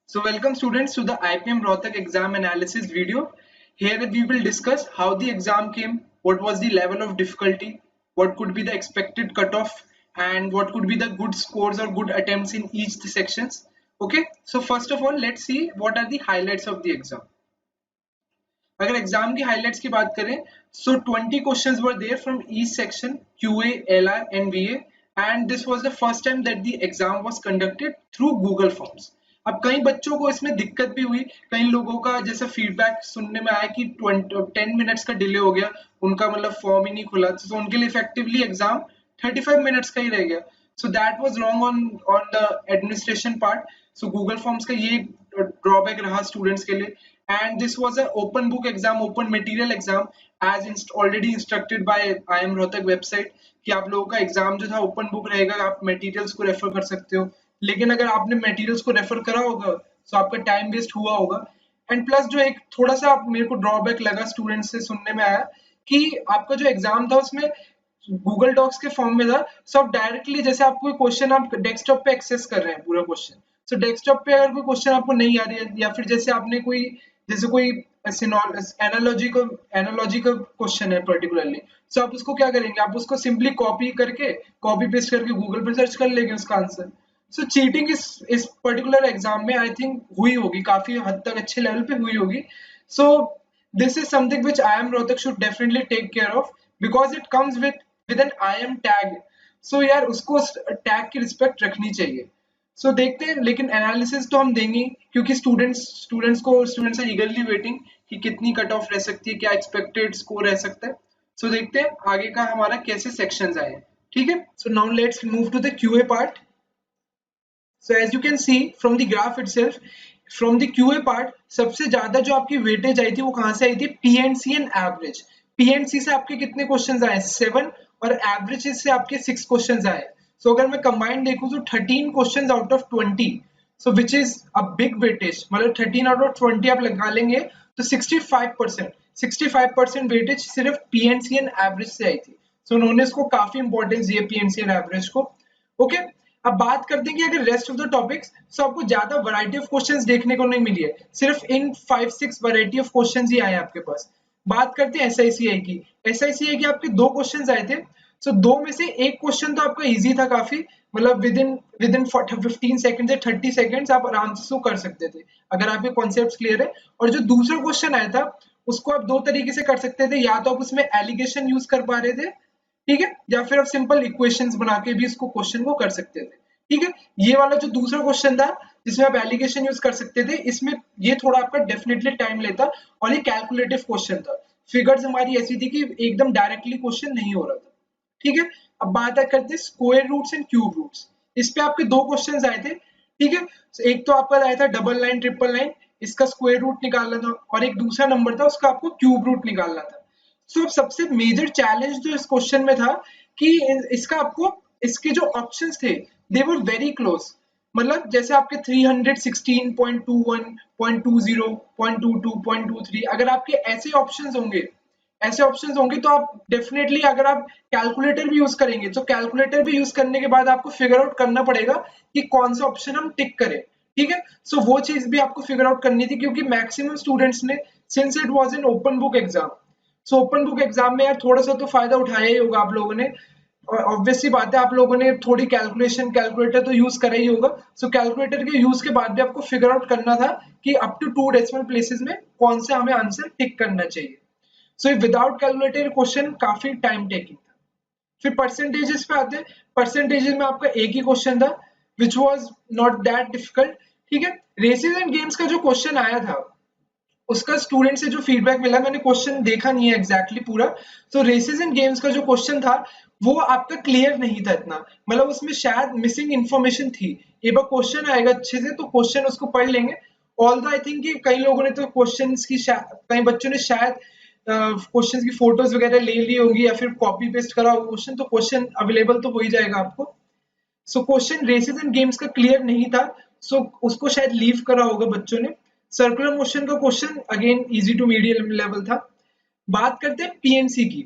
So welcome students to the IPM Rohtak exam analysis video. Here we will discuss how the exam came, what was the level of difficulty, what could be the expected cutoff, and what could be the good scores or good attempts in each sections. Okay, so first of all, let's see what are the highlights of the exam. अगर exam की highlights की बात करें so 20 questions were there from each section QA, LR and VA and this was the first time that the exam was conducted through Google Forms. अब कई बच्चों को इसमें दिक्कत भी हुई, कई लोगों का जैसा फीडबैक सुनने में आया कि 10 मिनट्स का डिले हो गया, उनका मतलब फॉर्म ही नहीं खुला, तो उनके लिए इफेक्टिवली एग्जाम 35 मिनट्स का ही रह गया. So that was wrong on the administration part. So Google Forms का ये ड्रॉबैक रहा स्टूडेंट्स के लिए. And this was an open book exam, open material exam as already instructed by IIM Rohtak website कि आप लोगों का एग्जाम जो था ओपन बुक रहेगा, आप मटेरियल्स को रेफर कर सकते हो. लेकिन अगर आपने मटेरियल्स को रेफर करा होगा तो आपका टाइम वेस्ट हुआ होगा. एंड प्लस जो एक थोड़ा सा मेरे को ड्रॉबैक लगा स्टूडेंट्स से सुनने में आया कि आपका जो एग्जाम था उसमें गूगल डॉक्स के फॉर्म में था, सो आप डायरेक्टली जैसे आप कोई क्वेश्चन आप डेस्कटॉप पे एक्सेस कर रहे हैं पूरा क्वेश्चन, सो डेस्कटॉप पे अगर कोई क्वेश्चन आपको नहीं आ रही है या फिर जैसे आपने कोई जैसे कोई एनालॉजी का क्वेश्चन है पर्टिकुलरली, सो आप उसको क्या करेंगे, आप उसको सिंपली कॉपी पेस्ट करके गूगल पे सर्च कर लेंगे उसका आंसर. सो चीटिंग इस पर्टिकुलर एग्जाम में आई थिंक हुई होगी, काफी हद तक अच्छे लेवल पे हुई होगी. So this is something which IIM Rohtak should definitely take care of because it comes with an IIM tag. So यार उसको टैग की रिस्पेक्ट रखनी चाहिए. सो देखते हैं, लेकिन एनालिसिस तो हम देंगे क्योंकि स्टूडेंट्स आर ईगरली वेटिंग कि कितनी कट ऑफ रह सकती है, क्या एक्सपेक्टेड स्कोर रह सकता है. सो देखते हैं आगे का हमारा कैसे सेक्शंस आए. ठीक है, so now let's move to the QA part. So as you can see from the graph itself, from the QA part सबसे ज्यादा जो आपकी वेटेज आई थी वो कहां से आई थी, PNC एंड एवरेज. PNC से आपके कितने क्वेश्चंस आए, 7, और एवरेज से आपके 6 क्वेश्चंस आए. सो अगर मैं कंबाइंड देखूं तो 13 questions out of 20, so which is a big weightage. मतलब 13 आउट ऑफ 20 आप लगा लेंगे तो 65% वेटेज सिर्फ PNC एंड एवरेज से आई थी. सो उन्होंने इसको काफी इंपॉर्टेंस दिए PNC एंड एवरेज को. ओके, अब बात करते हैं कि अगर रेस्ट ऑफ द टॉपिक्स, तो आपको ज्यादा वैरायटी ऑफ क्वेश्चंस देखने को नहीं मिली है, सिर्फ इन 5-6 वैरायटी ऑफ क्वेश्चंस ही आए हैं आपके पास. बात करते हैं SICI की. SICI के आपके 2 क्वेश्चंस आए थे. सो 2 में से एक क्वेश्चन तो आपका इजी था काफी, मतलब विद इन 15 सेकंड या 30 सेकंड्स आप आराम से उसको कर सकते थे अगर आपके कॉन्सेप्ट्स क्लियर है. और जो दूसरा क्वेश्चन आया था उसको आप 2 तरीके से कर सकते थे, या तो आप उसमें एलिगेशन यूज कर पा रहे थे, ठीक है, या फिर आप सिंपल इक्वेशंस बना के भी इसको क्वेश्चन को कर सकते थे. ठीक है, ये वाला जो दूसरा क्वेश्चन था जिसमें आप एलिगेशन यूज कर सकते थे, इसमें ये थोड़ा आपका डेफिनेटली टाइम लेता और ये कैलकुलेटिव क्वेश्चन था. फिगर्स हमारी ऐसी थी कि एकदम डायरेक्टली क्वेश्चन नहीं हो रहा था. ठीक है, अब बात करते हैं square roots and cube roots. इस पे आपके 2 क्वेश्चंस आए थे. ठीक है, एक तो आपका आया था डबल लाइन ट्रिपल लाइन, इसका स्क्वायर रूट निकालना था, और एक दूसरा नंबर था उसका आपको क्यूब रूट निकालना था. सो सबसे मेजर चैलेंज जो इस क्वेश्चन में था कि इसका आपको इसके जो ऑप्शंस थे दे वर वेरी क्लोज. मतलब जैसे आपके 316.21, 0.20, 0.22, 0.23, अगर आपके ऐसे ऑप्शंस होंगे तो आप डेफिनेटली, अगर आप कैलकुलेटर भी यूज करेंगे तो कैलकुलेटर भी यूज करने के बाद आपको फिगर आउट करना पड़ेगा कि कौन सा ऑप्शन हम टिक करें. ठीक है, सो वो चीज भी आपको फिगर आउट करनी थी क्योंकि मैक्सिमम स्टूडेंट्स ने, since it was an open book exam, so open book exam में यार थोड़ा सा तो फायदा उठाया ही होगा आप लोगों ने. ऑब्वियसली बात है, आप लोगों ने थोड़ी कैलकुलेटर तो यूज करा ही होगा. सो कैलकुलेटर के यूज के बाद भी आपको फिगर आउट करना था कि अप टू 2 डेसिमल प्लेसेस में कौन सा हमें आंसर टिक करना चाहिए. सो विदाउट कैलकुलेटर क्वेश्चन काफी टाइम टेकिंग था. फिर परसेंटेजेस पे आते हैं. परसेंटेजेस में आपका एक ही क्वेश्चन था which was not that difficult. ठीक है, रेसेस एंड गेम्स का जो क्वेश्चन आया था उसका स्टूडेंट से जो फीडबैक मिला, मैंने क्वेश्चन देखा नहीं है एग्जैक्टली पूरा, तो रेसेस एंड गेम्स का जो क्वेश्चन था वो आपका क्लियर नहीं था इतना, मतलब उसमें शायद मिसिंग इन्फॉर्मेशन थी. एक बार क्वेश्चन आएगा अच्छे से तो क्वेश्चन उसको पढ़ लेंगे. ऑल्दो आई थिंक कि कई लोगों ने तो क्वेश्चंस की कई बच्चों ने शायद क्वेश्चंस की फोटोज वगैरह ले ली होंगी या फिर कॉपी पेस्ट करा होगा क्वेश्चन, तो क्वेश्चन अवेलेबल तो हो ही जाएगा आपको. So question races and games का क्लियर नहीं था, सो उसको शायद लीव करा होगा बच्चों ने. सर्कुलर मोशन का question again easy to medium level था. बात करते हैं पीएनसी की.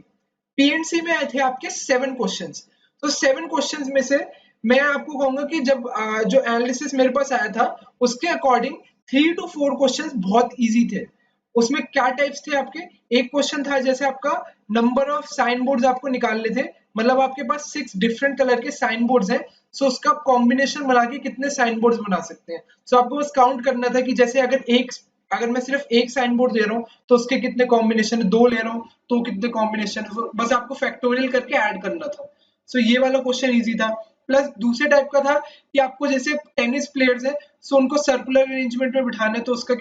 पीएनसी में आए थे आपके 7 क्वेश्चंस. तो 7 क्वेश्चंस में से मैं आपको कहूंगा कि जब जो एनालिसिस मेरे पास आया था उसके अकॉर्डिंग 3 to 4 क्वेश्चंस बहुत इजी थे। उसमें क्या टाइप्स थे आपके, एक क्वेश्चन था जैसे आपका नंबर ऑफ साइन बोर्ड्स आपको निकालने थे, मतलब आपके पास 6 डिफरेंट कलर के साइन बोर्ड्स हैं, सो उसका कॉम्बिनेशन बना के कितने साइन बोर्ड्स बना सकते हैं। सो आपको बस काउंट करना था कि जैसे अगर मैं सिर्फ एक साइन बोर्ड दे रहा हूँ तो उसके कितने कॉम्बिनेशन है, 2 ले रहा हूँ तो कितने कॉम्बिनेशन है, बस आपको फैक्टोरियल करके ऐड करना था। सो ये वाला क्वेश्चन इजी था। प्लस दूसरे टाइप का था कि आपको जैसे टेनिस प्लेयर्स है, सो उनको सर्कुलर अरेंजमेंट में बिठाना है तो उसके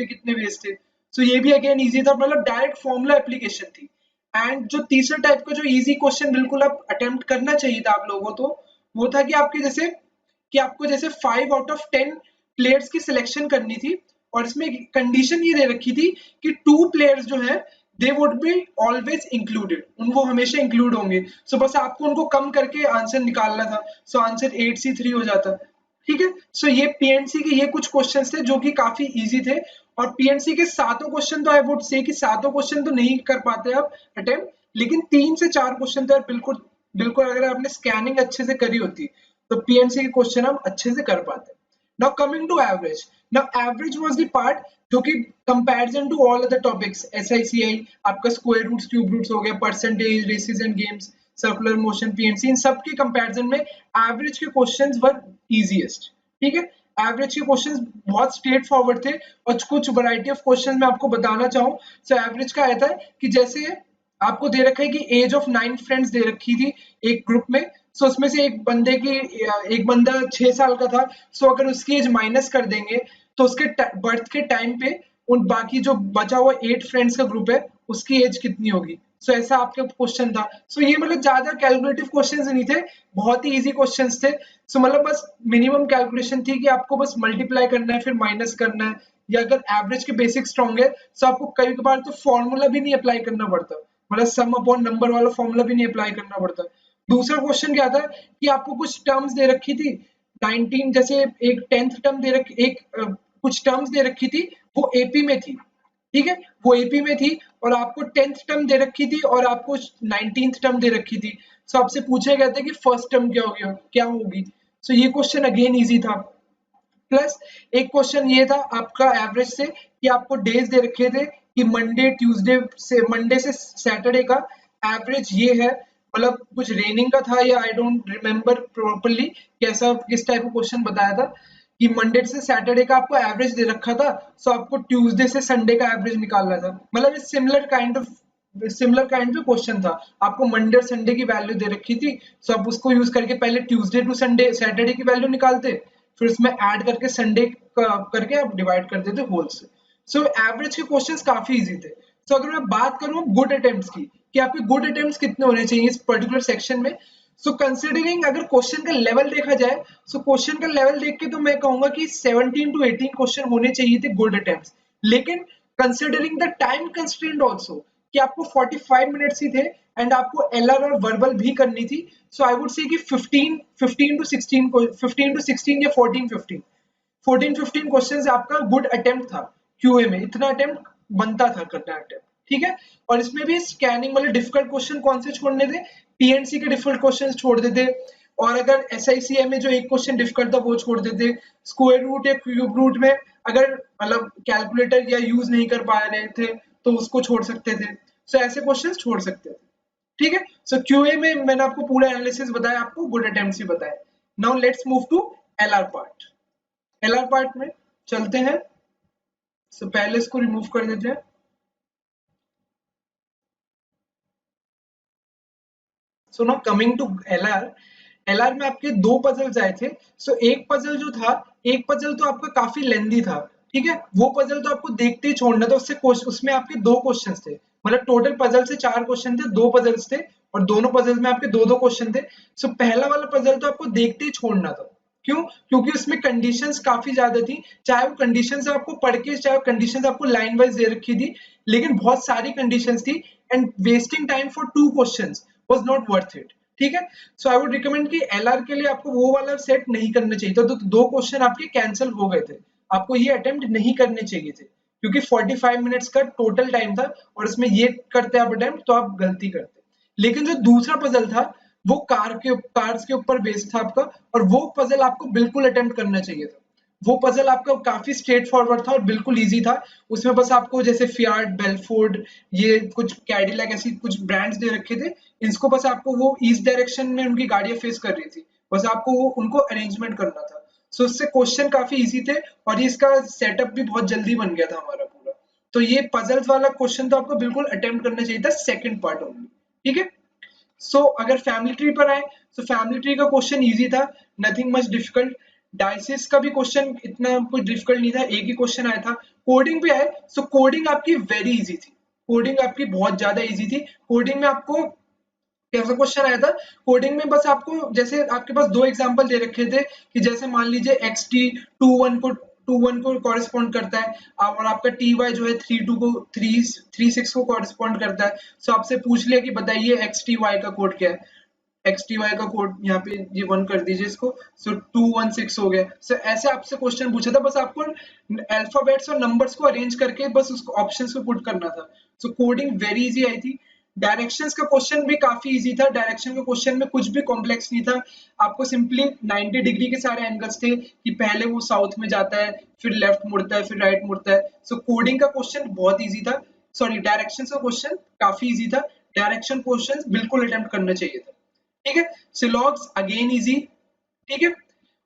कितने वेज थे। सो ये भी अगेन इजी था, मतलब डायरेक्ट फॉर्मूला एप्लीकेशन थी। एंड जो तीसरा टाइप का जो इजी क्वेश्चन बिल्कुल आप अटेम्प्ट करना चाहिए था आप लोगों को, वो था कि आपको जैसे 5 आउट ऑफ 10 प्लेयर्स की सिलेक्शन करनी थी, और इसमें कंडीशन ये दे रखी थी कि 2 प्लेयर्स जो है they would be always included, उनको हमेशा इंक्लूड होंगे। सो बस आपको उनको कम करके आंसर निकालना था। सो आंसर 8C3 हो जाता। ठीक है, सो ये पीएनसी के ये कुछ क्वेश्चन थे जो कि काफी इजी थे। और पीएनसी के सातों क्वेश्चन तो आई वुड से कि सातों क्वेश्चन तो नहीं कर पाते आप अटेम्प्ट, लेकिन 3 से 4 क्वेश्चन तो बिल्कुल बिल्कुल अगर आपने स्कैनिंग अच्छे से करी होती तो पीएनसी के क्वेश्चन हम अच्छे से कर पाते। Now coming to average, now average was the part जो कि comparison to all other topics, SI CI, आपका स्क्वायर रूट्स, क्यूब रूट्स हो गया, percentage, races and games, circular motion, PNC, इन सब के कंपैरिजन में एवरेज के क्वेश्चंस वर इजीएस्ट। ठीक है, एवरेज के क्वेश्चंस बहुत स्ट्रेट फॉरवर्ड थे, और कुछ वैरायटी ऑफ क्वेश्चंस मैं आपको बताना चाहूँ। सो एवरेज का आता है कि जैसे आपको दे रखा है कि एज ऑफ 9 फ्रेंड्स दे रखी थी एक ग्रुप में। सो उसमें से एक बंदा 6 साल का था। सो अगर उसकी एज माइनस कर देंगे तो उसके बर्थ के टाइम पे उन बाकी जो बचा हुआ 8 फ्रेंड्स का ग्रुप है उसकी एज कितनी होगी। सो ऐसा आपका क्वेश्चन था। सो ये मतलब ज्यादा कैलकुलेटिव क्वेश्चंस नहीं थे, बहुत ही इजी क्वेश्चंस थे। सो मतलब बस मिनिमम कैलकुलेशन थी कि आपको बस मल्टीप्लाई करना है फिर माइनस करना है, या अगर एवरेज के बेसिक स्ट्रॉन्ग है तो आपको कई बार तो फॉर्मूला भी नहीं अप्लाई करना पड़ता, मतलब सम अपॉन नंबर वाला फॉर्मूला भी नहीं अप्लाई करना पड़ता। दूसरा क्वेश्चन क्या था कि आपको कुछ टर्म्स दे रखी थी 19, जैसे एक 10th टर्म दे रखी, कुछ टर्म्स दे रखी थी, वो एपी में थी। ठीक है, वो एपी में थी, और आपको 10th टर्म दे रखी थी और आपको 19th टर्म दे रखी थी। सो आपसे पूछा गया था कि फर्स्ट टर्म क्या होगी। सो ये क्वेश्चन अगेन इजी था। प्लस एक क्वेश्चन ये था आपका एवरेज से कि आपको डेज दे रखे थे कि मंडे से सैटरडे का एवरेज ये है, मतलब कुछ रेनिंग का था या आई डोंट रिमेम्बर प्रॉपर्ली कैसा किस टाइप का क्वेश्चन बताया था कि मंडे से सैटरडे का आपको एवरेज दे रखा था। सो आपको ट्यूसडे से संडे का एवरेज निकालना था, मतलब सिमिलर काइंड ऑफ क्वेश्चन था। आपको मंडे और संडे की वैल्यू दे रखी थी, सो आप उसको यूज करके पहले ट्यूसडे टू संडे सैटरडे की वैल्यू निकालते, फिर उसमें ऐड करके संडे करके आप डिवाइड कर देते होल से। सो एवरेज के क्वेश्चंस काफी इजी थे। सो अगर मैं बात करूं गुड अटेम्प्ट्स की कि आपके गुड अटेम्प्ट्स कितने होने चाहिए इस पर्टिकुलर सेक्शन में, सो कंसीडरिंग अगर क्वेश्चन का लेवल देखा जाए, सो क्वेश्चन का लेवल देख के तो मैं कहूंगा कि 17 to 18 क्वेश्चन होने चाहिए थे गुड अटेम्प्ट्स। लेकिन considering the time constraint also कि आपको 45 मिनट्स ही थे एंड आपको एलआर और वर्बल भी करनी थी, सो आई वुड से कि 15 to 16 या 14 15 क्वेश्चंस आपका गुड अटेम्प्ट था। क्यूए में इतना अटेम्प्ट बनता था करना अटेम्प्ट। ठीक है, और इसमें भी स्कैनिंग वाले डिफिकल्ट क्वेश्चन कौन से छोड़ने थे, पीएनसी के डिफिकल्ट क्वेश्चन छोड़ देते, और अगर एसआईसीआई में जो एक क्वेश्चन डिफिकल्ट था वो छोड़ देते। स्क्वायर रूट या क्यूब रूट में अगर मतलब कैलकुलेटर या यूज नहीं कर पा रहे थे तो उसको छोड़ सकते थे। सो ऐसे क्वेश्चन छोड़ सकते थे। ठीक है, सो क्यूए में मैंने आपको पूरा एनालिसिस बताया, आपको गुड अटेम्प्ट्स भी बताया। Now let's move to LR part. LR part में चलते हैं। सो पहले इसको रिमूव कर देते हैं। So now coming to LR, LR में आपके 2 पजल्स आए थे। सो एक पजल जो था, एक पजल तो आपका काफी लेंदी था। ठीक है, वो पजल तो आपको देखते ही छोड़ना था, उसमें आपके 2 क्वेश्चंस थे, मतलब टोटल पजल से 4 क्वेश्चन थे, 2 पजल्स थे, और दोनों पजल में आपके 2-2 क्वेश्चन थे। सो पहला वाला पजल तो आपको देखते ही छोड़ना था। क्यों? क्योंकि उसमें कंडीशंस काफी ज्यादा थी, चाहे वो कंडीशंस आपको पढ़ के, चाहे वो कंडीशंस आपको लाइन वाइज दे रखी थी, लेकिन बहुत सारी कंडीशंस थी, and wasting time for 2 questions was not worth it. ठीक है, सो आई वुड रिकमेंड कि एलआर के लिए आपको वो वाला सेट नहीं करना चाहिए था, तो 2 क्वेश्चन आपके कैंसिल हो गए थे, आपको ये अटेम्प्ट नहीं करने चाहिए थे, क्योंकि 45 मिनट्स का टोटल टाइम था, और इसमें ये करते आप अटेम्प्ट तो आप गलती करते। लेकिन जो दूसरा पजल था वो कार्स के ऊपर बेस्ड था आपका, और वो पजल आपको बिल्कुल अटेम्प्ट करना चाहिए था। वो पजल आपका काफी स्ट्रेट फॉरवर्ड था और बिल्कुल इजी था। उसमें बस आपको जैसे फियाट, बेलफोर्ड, ये कुछ कैडिलैक ऐसी कुछ ब्रांड्स दे रखे थे, इसको बस आपको वो ईस्ट डायरेक्शन में उनकी गाड़ियां फेस कर रही थी, बस आपको वो उनको अरेंजमेंट करना था। सो इससे क्वेश्चन काफी इजी थे और ये इसका सेटअप भी बहुत जल्दी बन गया था हमारा पूरा। तो ये पजल्स वाला क्वेश्चन तो आपको बिल्कुल अटेम्प्ट करना चाहिए था, सेकंड पार्ट ओनली। ठीक है। सो अगर फैमिली ट्री पर आए, तो फैमिली ट्री का क्वेश्चन इजी था, नथिंग मच डिफिकल्ट। डाइसिस का भी क्वेश्चन इतना कुछ डिफिकल्ट नहीं था, एक ही क्वेश्चन आया था। कोडिंग पे आए, सो कोडिंग आपकी वेरी इजी थी, कोडिंग आपकी बहुत ज्यादा इजी थी। कोडिंग में आपको कैसा क्वेश्चन आया था, कोडिंग में बस आपको जैसे आपके पास दो एग्जांपल दे रखे थे कि जैसे मान लीजिए xt 21 को कॉरेस्पॉन्ड करता है, और आपका ty जो है 36 को कॉरेस्पॉन्ड करता है। सो आपसे पूछ लिया कि बताइए xty का कोड क्या है, xty का कोड यहाँ पे ये 1 कर दीजिए इसको, सो 216 हो गया। सो ऐसे आपसे क्वेश्चन पूछा था, बस आपको अल्फाबेट्स और नंबर्स को अरेंज करके बस उसको ऑप्शंस को पुट करना था। सो कोडिंग वेरी इजी आई थी। डायरेक्शंस का क्वेश्चन भी काफी इजी था, डायरेक्शन के क्वेश्चन में कुछ भी कॉम्प्लेक्स नहीं था। आपको सिंपली 90 डिग्री के सारे एंगल्स थे कि पहले वो साउथ में जाता है, फिर लेफ्ट मुड़ता है, फिर राइट मुड़ता है। सो कोडिंग का क्वेश्चन बहुत इजी था, सॉरी डायरेक्शंस का क्वेश्चन काफी इजी था। डायरेक्शन क्वेश्चंस बिल्कुल अटेम्प्ट करना चाहिए था। ठीक है। सिलॉग्स अगेन इजी। ठीक है।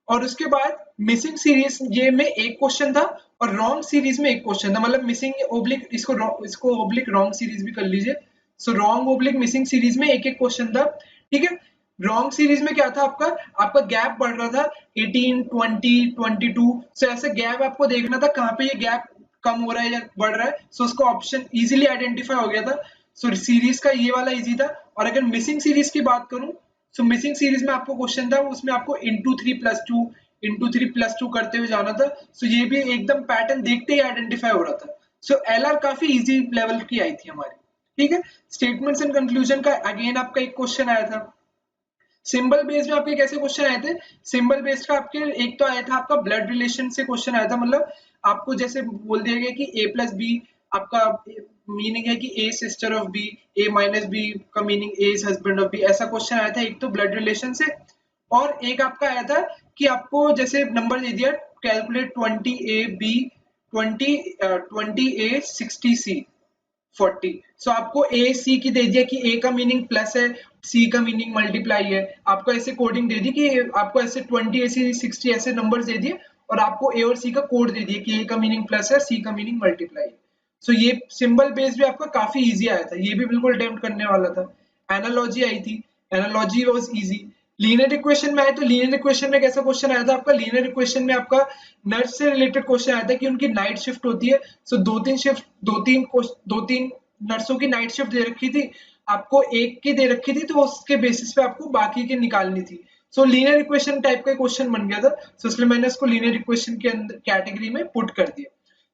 और उसके बाद मिसिंग सीरीज ये में एक क्वेश्चन था और रॉन्ग सीरीज में एक क्वेश्चन था, मतलब मिसिंग ओब्लिक, इसको ओब्लिक रॉन्ग सीरीज भी कर लीजिए। So wrong oblique missing series में एक एक क्वेश्चन था। ठीक है। रॉन्ग सीरीज में क्या था, आपका गैप बढ़ रहा था 18 20 22। सो ऐसे गैप आपको देखना था कहाँ पे ये गैप कम हो रहा है या बढ़ रहा है। सो उसको ऑप्शन इजीली आइडेंटिफाई हो गया था। सो सीरीज का ये वाला इजी था। और अगर मिसिंग सीरीज की बात करूं, सो मिसिंग सीरीज में आपको क्वेश्चन था, उसमें आपको इंटू 3 प्लस 2 करते हुए जाना था। सो ये भी एकदम पैटर्न देखते ही आइडेंटिफाई हो रहा था। सो एलआर काफी इजी लेवल की आई थी हमारी। ठीक है। स्टेटमेंट्स एंड कंक्लूजन का अगेन आपका एक क्वेश्चन आया था। सिंबल बेस्ड में आपके कैसे क्वेश्चन आए थे, सिंबल बेस्ड का आपके एक तो आया था आपका ब्लड रिलेशन से क्वेश्चन आया था, मतलब आपको जैसे बोल दिया गया कि a प्लस बी, आपका मीनिंग है कि A sister of B, A minus B का meaning A is husband of B, ऐसा क्वेश्चन आया था एक तो ब्लड रिलेशन से। और एक आपका आया था कि आपको जैसे नंबर दे दिया, calculate 20a b 20a 60c 40। सो आपको ए सी की दे दिया कि ए का मीनिंग प्लस है, सी का मीनिंग मल्टीप्लाई है। आपको ऐसे कोडिंग दे दी कि आपको ऐसे 20 ऐसे 60 ऐसे नंबर्स दे दिए और आपको ए और सी का कोड दे दिया कि ए का मीनिंग प्लस है, सी का मीनिंग मल्टीप्लाई है। सो ये सिंबल बेस्ड भी आपका काफी इजी आया था, ये भी बिल्कुल अटेम्प्ट करने वाला था। एनालॉजी आई थी, analogy was easy. Linear equation में आए तो लीनियर इक्वेशन में कैसा क्वेश्चन आया था आपका, लीनियर इक्वेशन में आपका नर्स से रिलेटेड क्वेश्चन आया था कि उनकी नाइट शिफ्ट होती है। सो दो तीन नर्सों की नाइट शिफ्ट दे रखी थी, आपको एक की दे रखी थी, तो उसके बेसिस पे आपको बाकी की निकालनी थी। सो लीनियर इक्वेशन टाइप का क्वेश्चन बन गया था। सो इसलिए मैंने इसको लीनियर इक्वेशन के अंदर कैटेगरी में पुट कर दिया।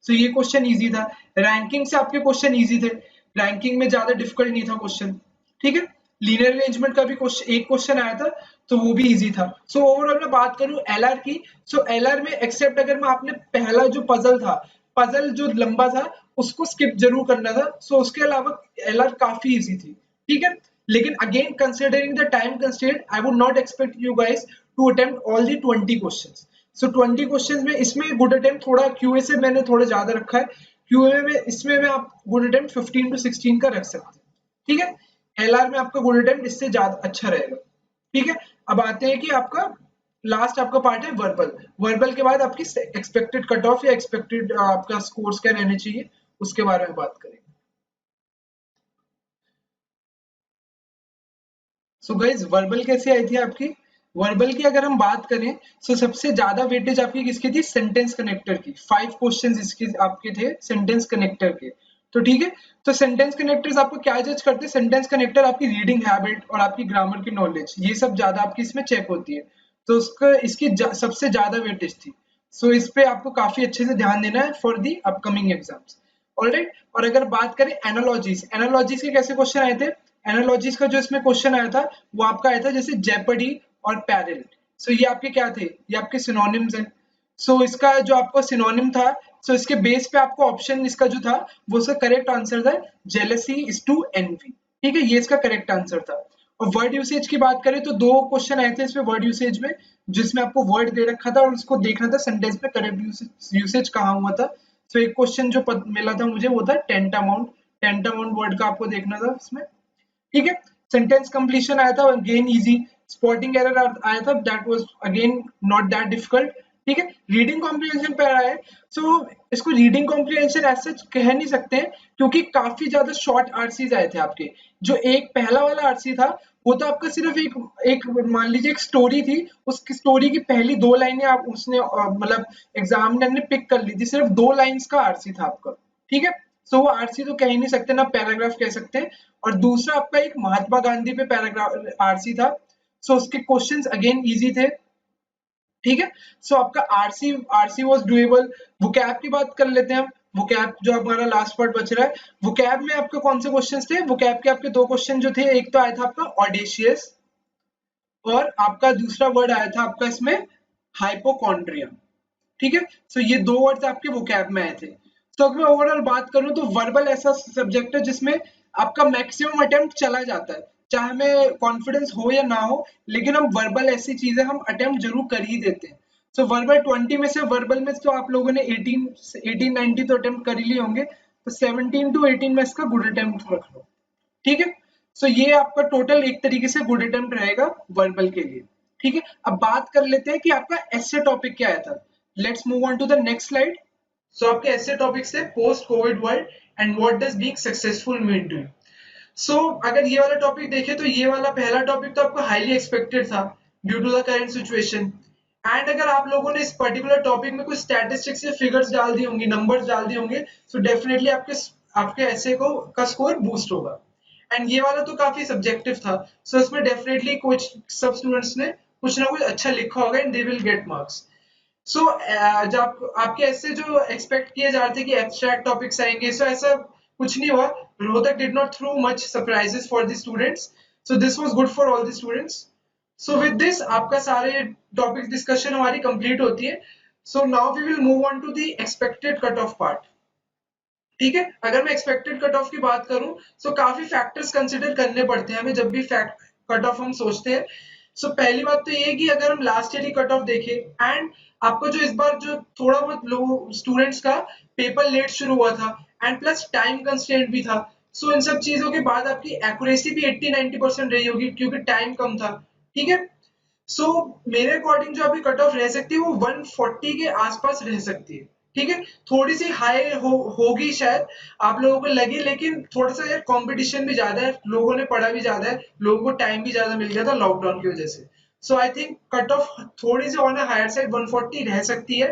सो ये क्वेश्चन इजी था। रैंकिंग से आपके क्वेश्चन इजी थे, रैंकिंग में ज्यादा डिफिकल्ट नहीं था क्वेश्चन। ठीक है। लीनियर अरेंजमेंट का भी क्वेश्चन एक क्वेश्चन आया था, तो वो भी इजी था। सो ओवरऑल मैं बात करूं एलआर की, सो एलआर में एक्सेप्ट अगर मैं आपने पहला जो पजल था, पजल जो लंबा था उसको स्किप जरूर करना था। सो उसके अलावा एलआर काफी इजी थी। ठीक है। लेकिन again considering the time constraint, I would not expect you guys to attempt all the 20 questions. So 20 questions में इसमें गुड अटेम्प्ट थोड़ा क्यूए से मैंने थोड़ा ज्यादा रखा है। क्यूए में इसमें मैं आप गुड अटेम्प्ट 15 to 16 का रख सकते हैं। ठीक है। एलआर में आपका गुड अटेम्प्ट इससे ज्यादा अच्छा रहेगा। ठीक है। अब आते हैं कि आपका लास्ट आपका पार्ट है वर्बल। वर्बल के बाद आपकी एक्सपेक्टेड कट ऑफ या एक्सपेक्टेड आपका स्कोर्स क्या रहने चाहिए, उसके बारे में बात करेंगे। सो गाइज वर्बल कैसे आई थी आपकी, वर्बल की अगर हम बात करें, सो सबसे ज्यादा वेटेज आपकी किसकी थी, सेंटेंस कनेक्टर की। 5 क्वेश्चंस इसके आपके थे सेंटेंस कनेक्टर के। तो ठीक है। तो सेंटेंस कनेक्टर्स आपको क्या जज करते हैं, सेंटेंस कनेक्टर आपकी रीडिंग हैबिट और आपकी ग्रामर की नॉलेज, ये सब ज्यादा आपकी इसमें चेक होती है। तो उसका इसकी सबसे ज्यादा वेटेज थी। सो इस पे आपको काफी अच्छे से ध्यान देना है for the upcoming exams. Alright. और अगर बात करें एनालॉजीज, एनालॉजीज के कैसे क्वेश्चन आए थे, एनालॉजीज का जो इसमें क्वेश्चन आया था वो आपका आया था जैसे जेपडी और पैरेलल। सो ये आपके क्या थे, ये आपके सिनोनिम्स हैं। सो इसका जो आपका सिनोनिम था, सो इसके बेस पे आपको ऑप्शन इसका जो था वो उसका करेक्ट आंसर था जेलसी इज टू एनवी। ठीक है, ये इसका करेक्ट आंसर था। और वर्ड यूसेज की बात करें तो दो क्वेश्चन आए थे इसमें वर्ड यूसेज में। जिसमें आपको वर्ड दे रखा था और उसको देखना था सेंटेंस में करेक्ट यूसेज कहाँ हुआ था। सो एक क्वेश्चन जो मिला था मुझे वो था टेंटामाउंट वर्ड का आपको देखना था इसमें। ठीक है, सेंटेंस कंप्लीशन आया था अगेन इजी, स्पॉटिंग एरर आया था that was again not that difficult. ठीक है, रीडिंग कॉम्प्रिहेंशन पे आया है। सो इसको रीडिंग कॉम्प्रिहेंशन एज सच कह नहीं सकते हैं क्योंकि काफी ज्यादा शॉर्ट आरसीज आए थे आपके। जो एक पहला वाला आरसी था वो तो आपका सिर्फ एक एक मान लीजिए एक स्टोरी थी, उसकी स्टोरी की पहली 2 लाइनें आप उसने मतलब एग्जामिनर ने पिक कर ली थी, सिर्फ 2 लाइन्स का आरसी था आपका। ठीक है, सो वो आरसी तो कह ही नहीं सकते ना पैराग्राफ कह सकते हैं। और दूसरा आपका एक महात्मा गांधी पे पैराग्राफ आरसी था। सो उसके क्वेश्चंस अगेन इजी थे। ठीक है, सो आपका RC RC was doable. Vocab की बात कर लेते हैं हम। वोकैब जो हमारा लास्ट पार्ट बच रहा है, वोकैब में आपके कौन से क्वेश्चंस थे? वोकैब के आपके 2 क्वेश्चन जो थे, एक तो आया था आपका ऑडेशियस और आपका दूसरा वर्ड आया था आपका इसमें हाइपोकॉन्ड्रियम। ठीक है, सो ये 2 वर्ड्स आपके वोकैब में आए थे। तो अगर मैं ओवरऑल बात करूं तो वर्बल ऐसा सब्जेक्ट है जिसमें आपका मैक्सिमम अटेम्प्ट चला जाता है, चाहे हमें कॉन्फिडेंस हो या ना हो, लेकिन हम वर्बल ऐसी चीजें हम अटेम्प्ट जरूर कर ही देते हैं। सो वर्बल 20 में से वर्बल में तो आप लोगों ने 18-19 तो अटेम्प्ट कर ही लिए होंगे, तो 17 to 18 में इसका गुड अटेम्प्ट रख लो। ठीक है, सो ये आपका टोटल एक तरीके से गुड अटेम्प्ट रहेगा वर्बल के लिए। ठीक है, अब बात कर लेते हैं कि आपका एसे टॉपिक क्या आया था। Let's move on to the next slide. So आपके ऐसे टॉपिक्स थे post Covid world and what does being successful mean to you. So अगर ये वाला टॉपिक देखें तो ये वाला पहला टॉपिक तो आपको हाईली एक्सपेक्टेड था due to the current situation. And अगर आप लोगों ने इस पर्टिकुलर टॉपिक में कुछ स्टैटिस्टिक्स या फिगर्स डाल दी होंगी, नंबर्स डाल दी होंगे, तो डेफिनेटली आपके आपके ऐसे को का स्कोर बूस्ट होगा। एंड ये वाला तो काफी सब्जेक्टिव था, सो इसमें डेफिनेटली कुछ सब स्टूडेंट्स ने कुछ ना कुछ अच्छा लिखा होगा and they will get marks. So जब आपके ऐसे जो एक्सपेक्ट किए जा रहे थे कि एब्स्ट्रैक्ट टॉपिक्स आएंगे, सो ऐसा कुछ नहीं हुआ। Rohtak did not throw much surprises for the students, so this was good for all the students. So with this आपका सारे टॉपिक डिस्कशन हमारी कंप्लीट होती है। So now we will move on to the expected cut off part. ठीक है, अगर मैं expected cut of की बात करूं, सो काफी फैक्टर्स कंसिडर करने पड़ते हैं हमें जब भी फैक्ट कट ऑफ हम सोचते हैं। सो पहली बात तो ये है कि अगर हम लास्ट ईयर की कट ऑफ देखें एंड आपको जो इस बार जो थोड़ा बहुत लोग स्टूडेंट्स का पेपर लेट शुरू हुआ था एंड प्लस टाइम कंस्ट्रेंट भी था, सो इन सब चीजों के बाद आपकी एक्यूरेसी भी 80-90% रही होगी क्योंकि टाइम कम था। ठीक है, सो मेरे अकॉर्डिंग जो अभी कट ऑफ रह सकती है वो 140 के आसपास रह सकती है। ठीक है, थोड़ी सी हाई होगी शायद आप लोगों को लगे, लेकिन थोड़ा सा यार कंपटीशन भी ज्यादा है, लोगों ने पढ़ा भी ज्यादा है, लोगों को टाइम भी ज्यादा मिल गया था लॉकडाउन की वजह से। सो आई थिंक कट ऑफ थोड़ी सी ऑन हायर साइड 140 रह सकती है।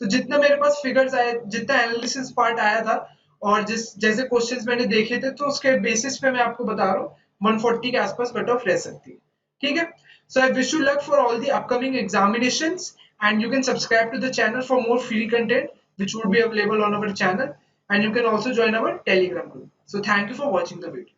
तो जितना मेरे पास फिगर्स आए, जितना एनालिसिस पार्ट आया था और जिस जैसे क्वेश्चंस मैंने देखे थे, तो उसके बेसिस पे मैं आपको बता रहा हूँ 140 के आसपास कट ऑफ रह सकती है। ठीक है, so I wish you luck for all the upcoming examinations, and you can subscribe to the channel for more free content which would be available on our channel, and you can also join our Telegram group. So thank you for watching the video.